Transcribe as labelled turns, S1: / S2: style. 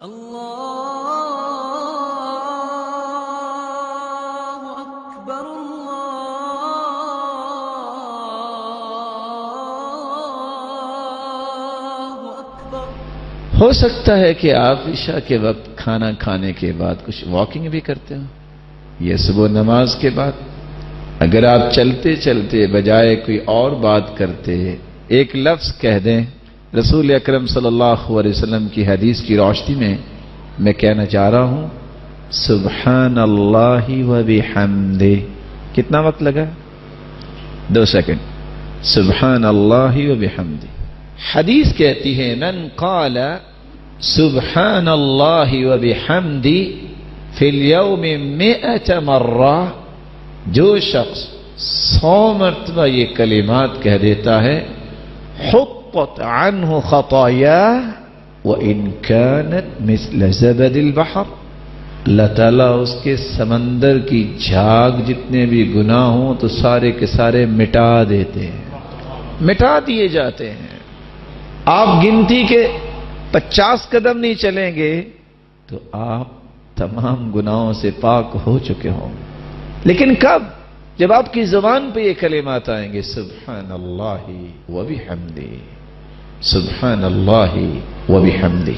S1: اللہ اکبر اللہ اکبر۔
S2: ہو سکتا ہے کہ آپ عشاء کے وقت کھانا کھانے کے بعد کچھ واکنگ بھی کرتے ہو، یہ صبح نماز کے بعد اگر آپ چلتے چلتے بجائے کوئی اور بات کرتے ایک لفظ کہہ دیں، رسول اکرم صلی اللہ علیہ وسلم کی حدیث کی روشنی میں کہنا چاہ رہا ہوں سبحان اللہ و بحمدہ۔ کتنا وقت لگا؟ 2 سیکنڈ۔ سبحان اللہ و بحمدہ۔ حدیث کہتی ہے من قال سبحان اللہ و بحمدہ فی الیوم 100 مرہ، جو شخص 100 مرتبہ یہ کلمات کہہ دیتا ہے حطت عنہ خطاياه وان كانت مثل زبد البحر، اللہ تعالیٰ اس کے سمندر کی جھاگ جتنے بھی گناہ ہوں تو سارے کے سارے مٹا دیتے ہیں، مٹا دیے جاتے ہیں۔ آپ گنتی کے 50 قدم نہیں چلیں گے تو آپ تمام گناہوں سے پاک ہو چکے ہوں، لیکن کب؟ جب آپ کی زبان پہ یہ کلمات آئیں گے سبحان اللہ و بحمدہ، سبحان اللہ و بحمدہ۔